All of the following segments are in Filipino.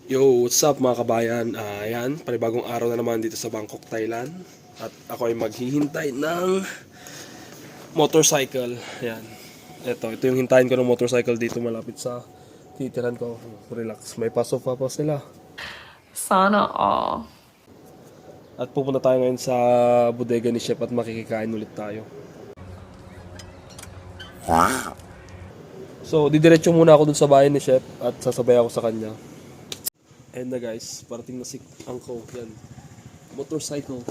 Yo, what's up mga kabayan? Ayan, panibagong araw na naman dito sa Bangkok, Thailand. At ako ay maghihintay ng motorcycle. Ayan. Ito yung hintayin ko ng motorcycle dito malapit sa titiran ko. Relax, may pasok pa po sila. Sana all. At pupunta tayo ngayon sa bodega ni Chef at makikikain ulit tayo. Wow! So, didiretso muna ako dun sa bahay ni Chef at sasabay ako sa kanya. And na guys, parating na si Angko. Yan. Motorcycle.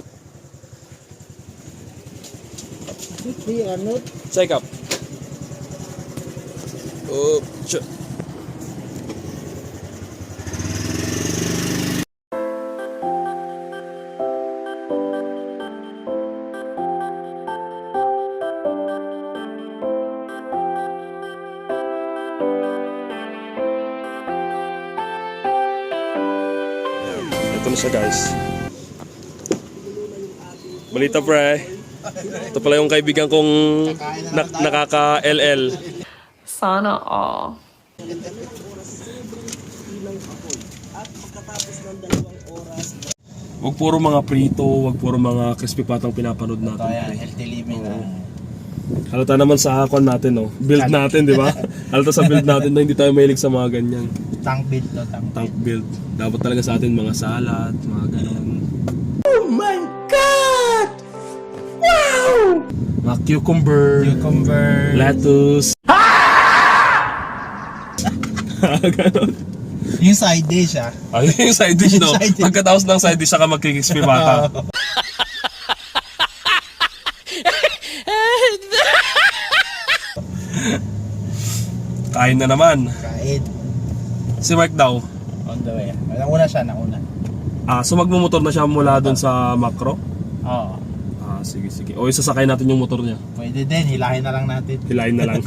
Check up. Oh, check. Ito na siya guys. Balita pre. Ito pala yung kaibigan kong nakaka-LL. Sana all. Wag puro mga prito, wag puro mga crispy patang pinapanood natin. Ayan, healthy living. Halata naman sa akon natin, no? Build natin, di ba? Halata sa build natin na hindi tayo mahilig sa mga ganyan. Tank build to, tank. Tank build. Dapat talaga sa atin mga salad, mga ganyan. Oh my God! Wow! Mga cucumber, lettuce. Ganon. Yung side dish Ano yung side dish, no? Yung side dish. Pagkatapos ng side dish, saka magkikispi bata. Kain na naman. Kain. Si Mark daw. On the way. Nauna siya, nauna. So magmumotor na siya mula doon sa Macro? Oo. Sige. O isasakay natin yung motor niya. Pwede din, hilahin na lang natin. Hilahin na lang.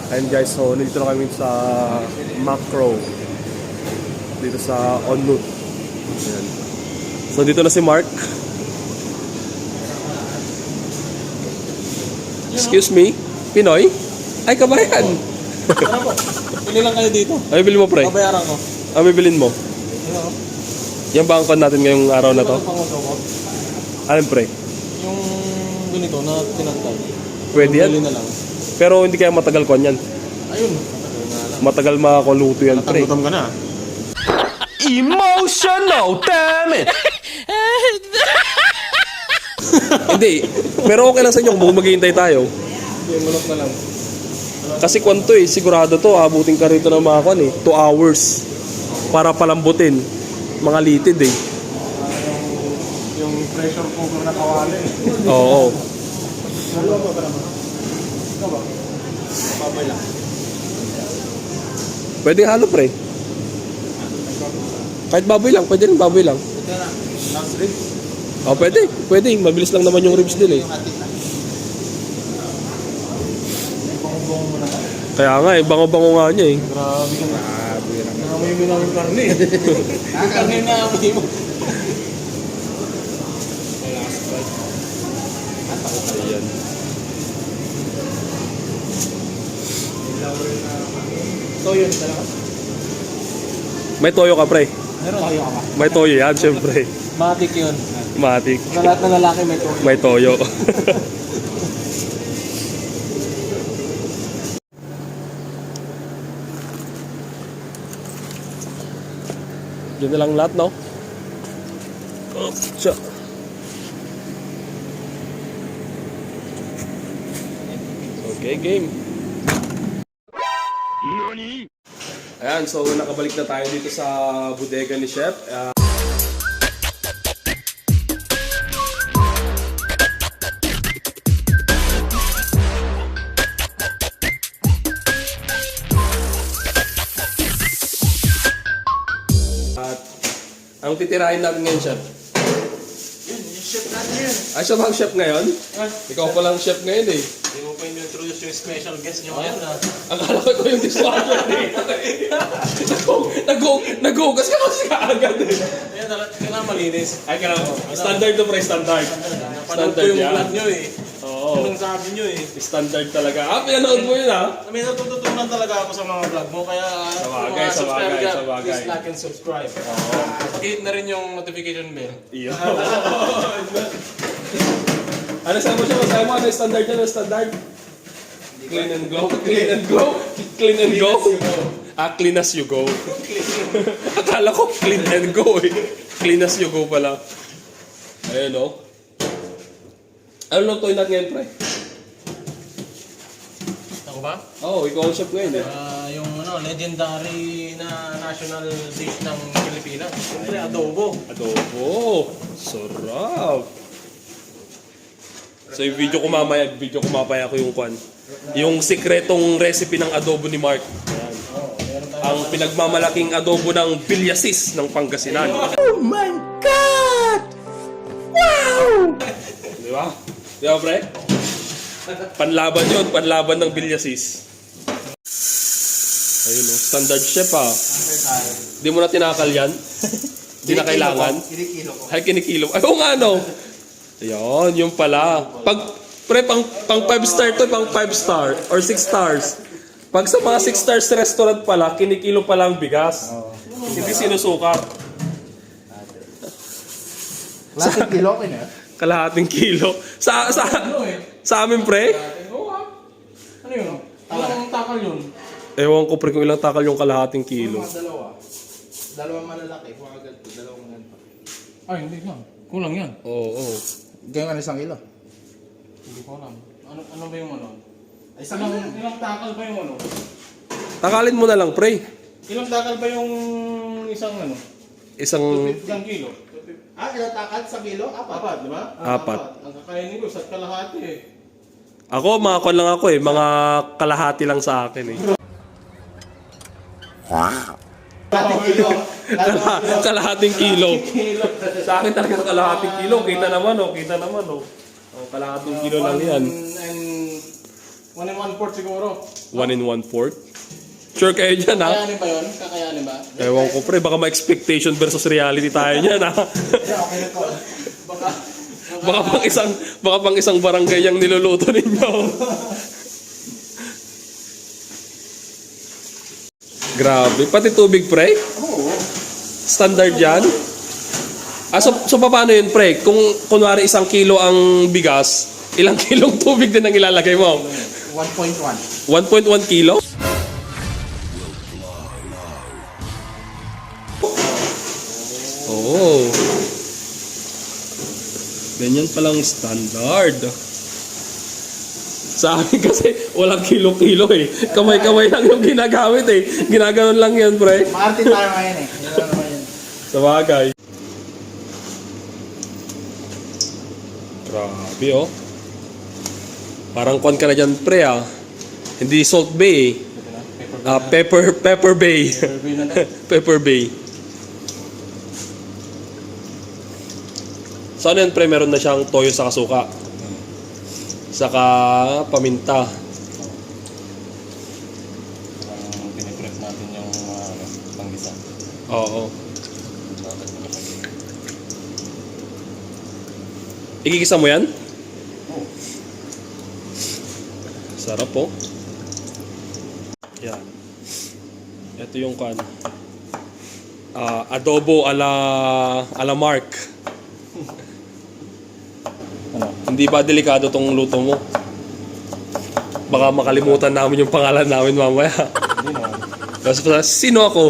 And guys, so nandito na kami sa Macro. Dito sa Onlut. Ayan. So dito na si Mark. Excuse me, Pinoy? Ay, kabayan! Pili lang kayo dito. Ay, bilhin mo pre. Babayaran ko. Bibilin mo. Yan ba ang kon natin ngayong araw na to? Ano panguso ko? Alin pre? Yung ganito na tinagtag. Pwede yan? Bili na lang. Pero hindi kaya matagal kon yan. Ayun. Matagal nga lang. Matagal makakuluto yan pre. Gutom ka na. Emotional, damn it! Hindi, pero okay lang sa inyo kung maghihintay tayo. Yung mulok na lang. Kasi kwanto sigurado to, abutin ka rito ng mga kwan 2 hours. Para palambutin. Mga litid Yung pressure cooker na kawali. Oo. Babay lang. Pwede halo pre. Kahit baboy lang, pwede rin baboy lang. Ito na. Last ribs. Pwede. Mabilis lang naman yung ribs din Kaya nga bango-bango nga niya Grabe ka na. Nakamoy mo namin karne. Karne na amoy mo. Ayan. So yun, talaga. May toyo ka pre. Meron kayo ka ba? May toyo yan, syempre. Matik yun. Matik. Sa lahat ng lalaki may to. May toyo. Yun na lang lahat, no? Siya. Okay, game. Ayan, so nakabalik na tayo dito sa bodega ni Chef. At ang titirahin natin ngayon, Chef? Yun, yung chef natin yun. Ay, siya ba ang chef ngayon? Ikaw pa lang chef ngayon Hindi mo pa introduce yung special guest nyo ngayon ha. Akala ko yung dishwasher Nag-hugas ka kasi kaagad Ayan, kailangan malinis. Ay, kailangan ko. Standard to pre, standard. Napanood ko yung vlog nyo Oo. Oo. Yun ang sabi nyo eh. Standard talaga. Pinanood mo yun May natututunan talaga ako sa mga vlog mo, kaya Sabagay, mga subscriber sabagay, dyan, sabagay. please like and subscribe. Pakihit na rin yung notification bell. Iyo. Ano sabi mo siya? Sabi mo ano yung standard niya? Ano yung standard? Clean and go. Clean and go. Clean and go. Clean as you go. Akala ko clean and go eh. Clean as you go pala. Ayun o. Ano lang to natin ngayon, pre? Ako ba? Oo, ikaw ang chef ngayon eh. Yung legendary na national dish ng Pilipinas. Siyempre, adobo. Adobo. Sarap. So yung video ko mamaya ko yung kwan. Yung sikretong recipe ng adobo ni Mark. Ayan. Ang pinagmamalaking adobo ng Villasis ng Pangasinan. Oh my God! Wow! Di ba? Di ba, pre? Panlaban yun, panlaban ng Villasis. Ayun o, standard chef Di mo na tinakal yan? Di na kailangan? Kinikilo ko. Ay, kinikilo. Ay, oo nga, no? Ayun, yung pala. Pag, pre, pang 5 star to, pang 5 star or 6 stars. Pag sa mga 6 stars restaurant pala, kinikilo pala ang bigas. Hindi sinusukar. Klaseng kilo ko na. Kalahating kilo. Sa amin, pre? Ano yun? Ilang takal yun? Ewan ko, pre, kung ilang takal yung kalahating kilo. Mga dalawa. Dalawang malalaki. Mga ganito. Dalawang ganito. Ay, hindi na. Kulang yan. Oo. Ganyan ano isang kilo. Hindi ko alam. Ano ba yung ano? Ilang takal ba yung ano? Takalin mo na lang, pre. Ilang takal ba yung isang ano? Isang Isang kilo? Ilang takad sa kilo? Apat, di ba? 4. Ang kakainin ko, sa kalahati eh. Ako, mga kon lang ako eh. Mga kalahati lang sa akin eh. Kalahating kilo. Kalahating kilo. Sa akin talaga kalahating kilo. Kita naman oh. Kalahating kilo lang yan. And 1 1/4 siguro. 1 and 1/4. Sure kayo dyan ha? Kakayanin ba yun? Kakayanin ba? Ewan ko pre, baka ma-expectation versus reality tayo niyan ha? Okay na to. Baka pang isang barangay yung niluluto ninyo. Grabe, pati tubig pre? Oo. Standard yan? So paano yun pre? Kung kunwari 1 kilo ang bigas, ilang kilong tubig din ang ilalagay mo? 1.1. 1.1 kilo? Oh. Ganyan palang standard. Sa amin kasi walang kilo-kilo eh. Kamay-kamay lang yung ginagamit eh. Ginaganon lang yan, pre. Maarte tayo ngayon eh. Yan lang naman yun. Sa bagay. Grabe oh. Parang kwan ka na dyan, pre ah. Hindi Salt Bay eh. Pepper Bay. Pepper Bay. So ano yun, pre? Meron na siyang toyo sa kasuka. Saka paminta. Piniprep natin yung panggisa. Oo. Ikikisa mo yan? Oo. Sarap po. Yan. Ito yung kan. Adobo ala Mark. Ano? Hindi ba delikado tong luto mo? Baka makalimutan namin yung pangalan namin mamaya. Hindi naman. Tapos sino ako?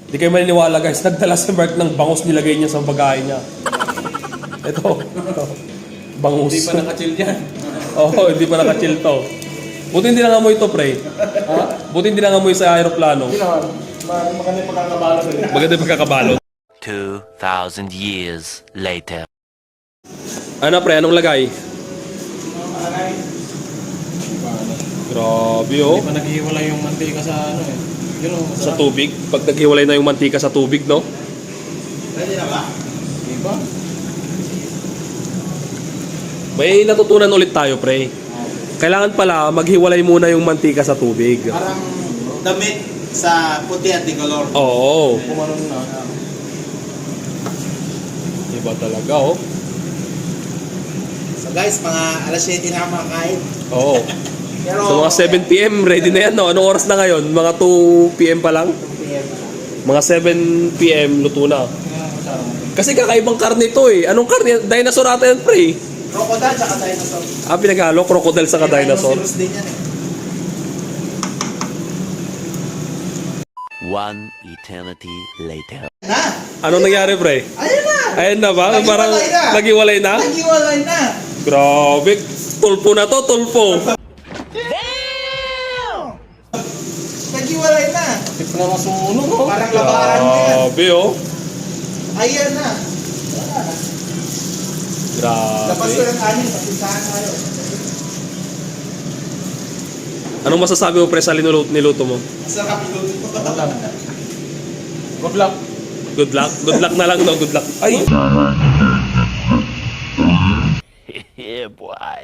Hindi kayo maniniwala guys, nagdala si Mark ng bangus nilagay niya sa bagahe niya. Ito. Bangus. Hindi pa naka-chill yan. Oo, hindi pa naka-chill to. Buti hindi nangamoy to, pre. Ha? Buti hindi nangamoy sa aeroplano. Hindi naman. Maganda yung pagkakabalo rin. Maganda yung pagkakabalot. 2,000 years later. Ano pre, anong lagay? Grabe oh. Hindi pa naghihiwalay yung mantika sa ano eh. Yun o, Sa tubig. Pag naghiwalay na yung mantika sa tubig, no? Pwede na ba? Diba? May natutunan ulit tayo, pre. Kailangan pala maghiwalay muna yung mantika sa tubig. Parang damit sa puti at dicolor. Oo. Kumanon na. Iba talaga, oh. So guys, mga alas 7 na makakain. Oo. Pero, So mga 7 p.m. ready na yan, no? Anong oras na ngayon? Mga 2 p.m. pa lang? Mga 7 p.m. luto na. Kasi kakaibang karne to eh. Anong karne? Dinosaur ata yan, pre. Crocodile tsaka dinosaur. Pinaghalo, crocodile sa dinosaur. Rhinoceros din yan eh. One eternity later. Na! Anong nangyari, pre? Ayun na! Ayun na ba? Naghiwalay Parang na. nagiwalay na? Naghiwalay na! Grabe. Tulpo na to, tulpo. Naghiwalay na! Tip na masunog oh. Parang labaran na yan. Grabe, oh. Ayan na! Labas ko Grabe. ng anin, pasisahan tayo. Anong masasabi mo, pre, sa niluto mo? Masarap iluto. Good luck. Good luck. Good luck na lang, no? Good luck. Ay! Yeah, boy.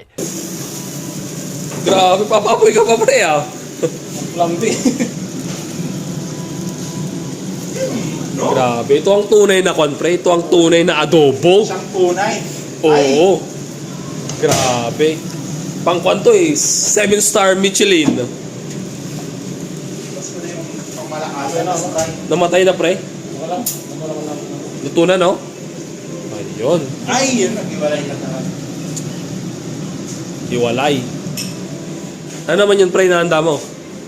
Grabe, papapoy ka pa, pre, ah. Lambi. Grabe. Ito ang tunay na kwan, pre. Ito ang tunay na adobo. Siyang tunay. Oo. Grabe. Pang kwan to eh. 7-star Michelin. Tapos ko na yung pangmalakasan na sabay. Namatay na, pre. Wala. Luto na, no? Ayun. Ay, yun, naghiwalay na talaga. Hiwalay. Ano naman yun, pre, na handa mo?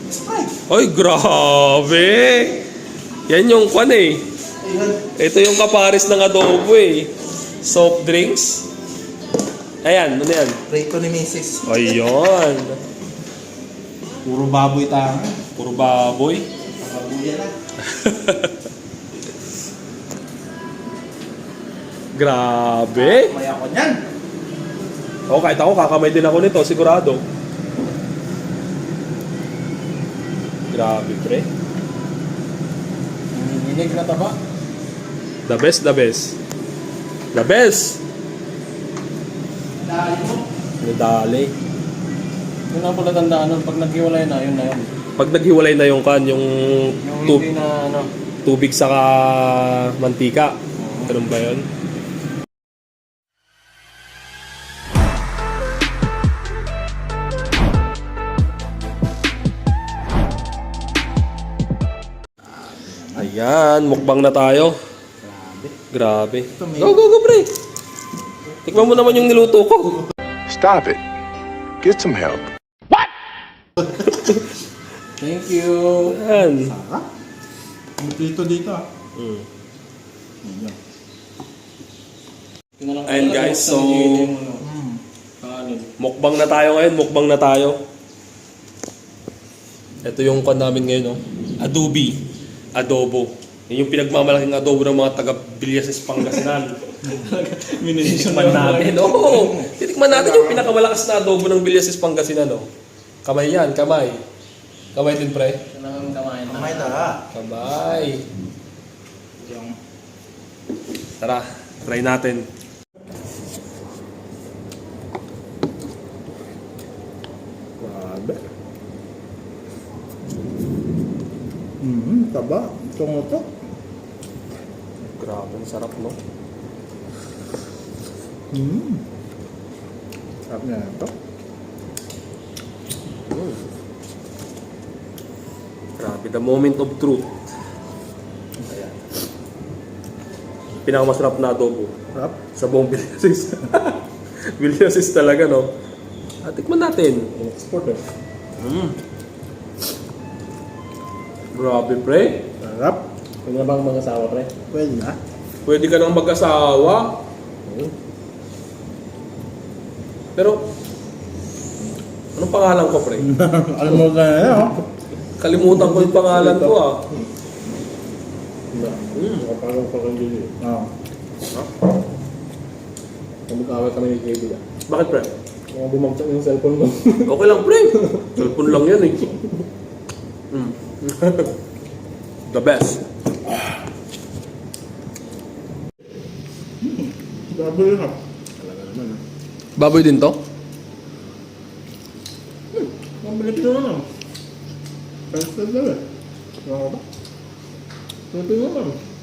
Sprite. Ay, grabe. Yan yung kwan eh. Ayun. Ito yung kapares ng adobo eh. Soft drinks. Ayan, ano yan? Rito ni Mrs. Ayun. Puro baboy tayo. Puro baboy. Babuya na. Grabe. May ako niyan. O, kahit ako, kakamay din ako nito, sigurado. Grabe, pre. Inig na taba. The best, the best. The best! Dahil mo. Nadali. Yun ang pala tandaan nun. Pag naghiwalay na, yun na yun. Pag naghiwalay na yung kan, yung Yung hindi na ano. tubig saka mantika. Ganun ba yun? Ayan, mukbang na tayo. Grabe. Go, go, go, pre! Tikman mo naman yung niluto ko. Stop it. Get some help. Thank you. Ayan. Dito dito ah. Ayan, guys, so Kanin. mukbang na tayo ngayon, mukbang na tayo. Ito yung kan namin ngayon, no? Adobo. Yun yung pinagmamalaking adobo ng mga taga Villases, Pangasinan. Titikman natin, oo. Titikman natin yung pinakamalakas na adobo ng Villases, Pangasinan, no? Kamay yan, kamay. Kamay din, pre. Kailangan kamain na. Kamay tara. Kamay. Yung Tara, try natin. grabe. Taba. Tumutok. Grabe, ang sarap, no? Sarap niya ito. Grabe, the moment of truth. Ayan. Pinakamasarap na adobo Sarap. sa buong Villases. Villases talaga, no? Tikman natin. Export eh. Grabe, pre. Sarap. Pwede na bang mga asawa, pre? Pwede na. Pwede ka nang mag-asawa. Pero, anong pangalan ko, pre? Alam mo na yan, oh. Kalimutan ko yung pangalan ko, ah. Nakapagaw pa kang gili. Oo. Kamag-away kami ni KB ah. Bakit, pre? Mga bumagsak yung cellphone mo. Okay lang, pre. Cellphone lang yan, eh. The best. Grabe yun ah. Talaga naman ah. Baboy din to? Mga Pilipino naman. Translate na eh. Ano ba? Pilipino naman.